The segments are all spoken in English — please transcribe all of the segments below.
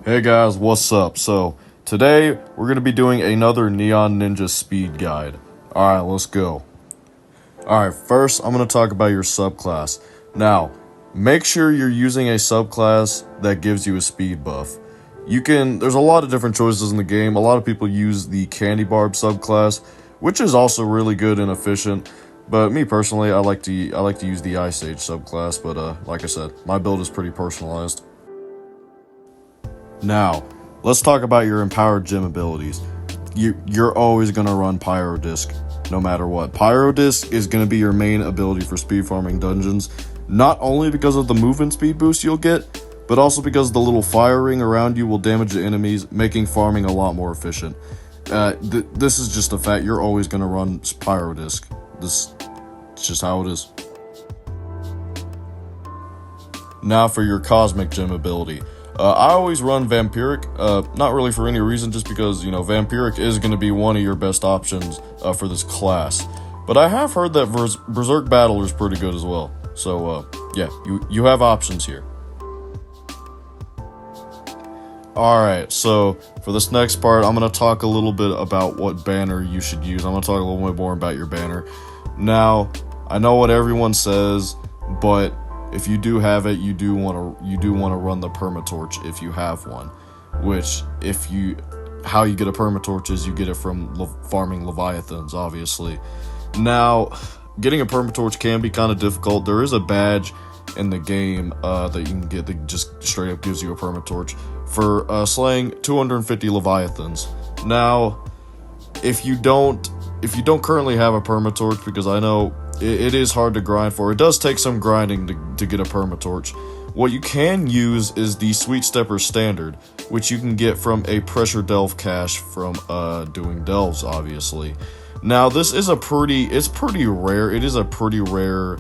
Hey guys, what's up? So, today we're going to be doing another Neon Ninja Speed Guide. Alright, let's go. Alright, first I'm going to talk about your subclass. Now, make sure you're using a subclass that gives you a speed buff. There's a lot of different choices in the game. A lot of people use the Candy Barb subclass, which is also really good and efficient. But me personally, I like to use the Ice Age subclass, but like I said, my build is pretty personalized. Now, let's talk about your empowered gym abilities. You're always going to run Pyro Disc, no matter what. Pyro Disc is going to be your main ability for speed farming dungeons, not only because of the movement speed boost you'll get, but also because the little fire ring around you will damage the enemies, making farming a lot more efficient. This is just a fact. You're always going to run Pyro Disc. It's just how it is. Now for your Cosmic Gem ability. I always run Vampiric, not really for any reason, just because, Vampiric is going to be one of your best options for this class. But I have heard that Berserk Battler is pretty good as well. So, yeah, you have options here. Alright, so for this next part, I'm going to talk a little bit about what banner you should use. I'm going to talk a little bit more about your banner. Now, I know what everyone says, but if you do have it, you do want to run the permatorch if you have one. Which, how you get a permatorch is you get it from farming leviathans, obviously. Now, getting a permatorch can be kind of difficult. There is a badge in the game that you can get that just straight up gives you a permatorch for slaying 250 leviathans. Now, if you don't currently have a permatorch, because I know it is hard to grind for. It does take some grinding to get a permatorch. What you can use is the Sweet Stepper Standard, which you can get from a pressure delve cache from doing delves, obviously. Now, it's pretty rare. It is a pretty rare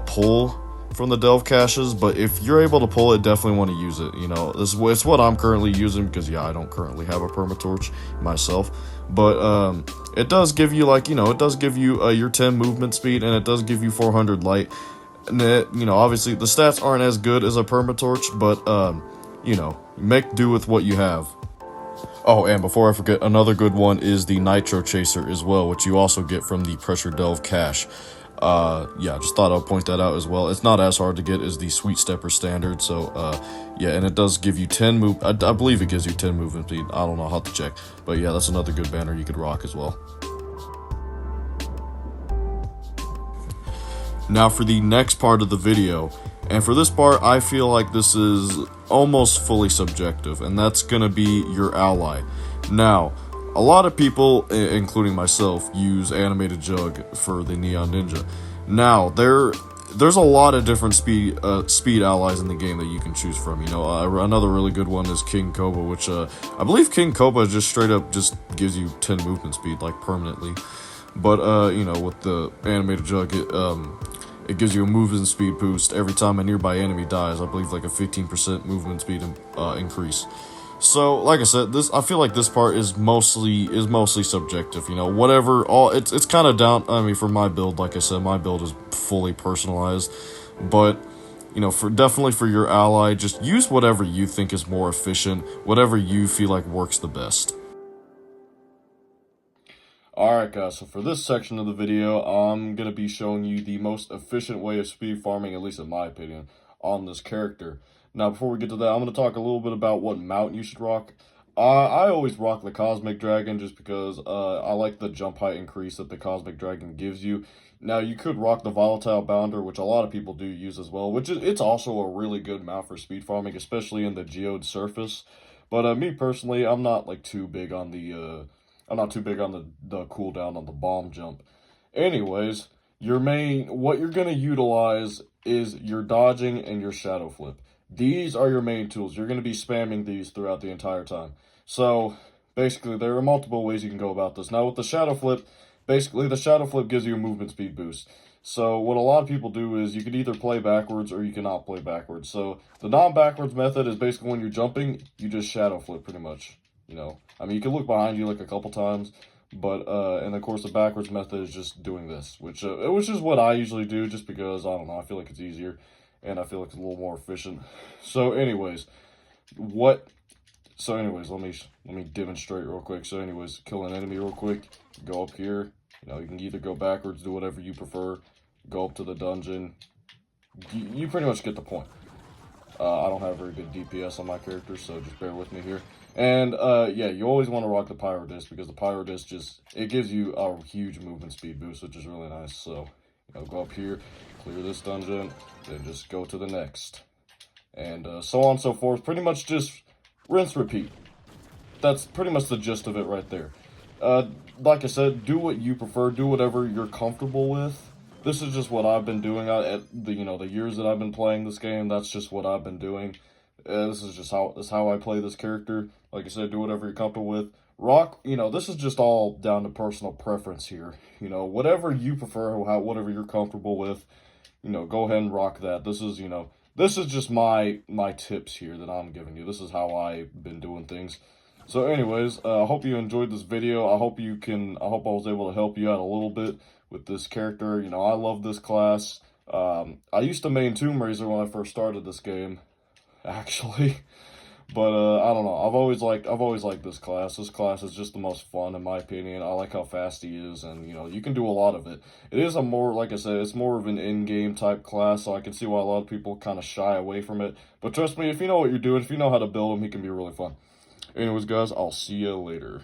pull from the delve caches, but if you're able to pull it, definitely want to use it. It's what I'm currently using because, yeah, I don't currently have a permatorch myself. But it does give you, your 10 movement speed, and it does give you 400 light. And obviously the stats aren't as good as a permatorch, but make do with what you have. Oh, and before I forget, another good one is the Nitro Chaser as well, which you also get from the Pressure Delve cache. Yeah, just thought I'd point that out as well. It's not as hard to get as the Sweet Stepper Standard, so, yeah, and it does give you 10 I believe it gives you 10 movement speed. I don't know, I'll have to check. But yeah, that's another good banner you could rock as well. Now for the next part of the video, and for this part, I feel like this is almost fully subjective, and that's gonna be your ally. Now, a lot of people, including myself, use Animated Jug for the Neon Ninja. Now, there's a lot of different speed allies in the game that you can choose from. Another really good one is King Cobra, which I believe King Cobra just straight up just gives you 10 movement speed, like permanently. But with the Animated Jug, it gives you a movement speed boost every time a nearby enemy dies. I believe like a 15% movement speed increase. So, like I said, I feel like this part is mostly subjective. It's kind of down. I mean, for my build, like I said, my build is fully personalized. But definitely for your ally, just use whatever you think is more efficient, whatever you feel like works the best. Alright guys, so for this section of the video, I'm going to be showing you the most efficient way of speed farming, at least in my opinion, on this character. Now, before we get to that, I'm going to talk a little bit about what mount you should rock. I always rock the Cosmic Dragon just because I like the jump height increase that the Cosmic Dragon gives you. Now, you could rock the Volatile Bounder, which a lot of people do use as well, it's also a really good mount for speed farming, especially in the geode surface. But me personally, I'm not too big on the cooldown on the bomb jump. Anyways, what you're going to utilize is your dodging and your shadow flip. These are your main tools. You're going to be spamming these throughout the entire time. So, basically, there are multiple ways you can go about this. Now, with the shadow flip, basically, the shadow flip gives you a movement speed boost. So, what a lot of people do is you can either play backwards or you cannot play backwards. So, the non-backwards method is basically when you're jumping, you just shadow flip pretty much. I mean, you can look behind you a couple times, but, and of course, the backwards method is just doing this, which is what I usually do just because, I don't know, I feel like it's easier. And I feel like it's a little more efficient. So anyways, what So anyways, let me demonstrate real quick. So anyways, kill an enemy real quick. Go up here. You know, you can either go backwards, do whatever you prefer. Go up to the dungeon. You pretty much get the point. I don't have very good DPS on my character, so just bear with me here. And yeah, you always want to rock the pyro disc because the pyro disc it gives you a huge movement speed boost, which is really nice. So you know, go up here, clear this dungeon, then just go to the next, and so on and so forth. Pretty much just rinse, repeat. That's pretty much the gist of it right there. Like I said, do what you prefer, do whatever you're comfortable with. This is just what I've been doing at the the years that I've been playing this game. That's just what I've been doing. This is just how I play this character. Like I said, do whatever you're comfortable with. Rock, this is just all down to personal preference here. Whatever you prefer, whatever you're comfortable with, go ahead and rock that. This is just my tips here that I'm giving you. This is how I've been doing things. So anyways, I hope you enjoyed this video. I hope I was able to help you out a little bit with this character. I love this class. I used to main Tomb Raiser when I first started this game, actually. But I don't know. I've always liked this class. This class is just the most fun in my opinion. I like how fast he is, and you can do a lot of it. It is like I said, it's more of an in-game type class, so I can see why a lot of people kind of shy away from it. But trust me, if you know what you're doing, if you know how to build him, he can be really fun. Anyways, guys, I'll see you later.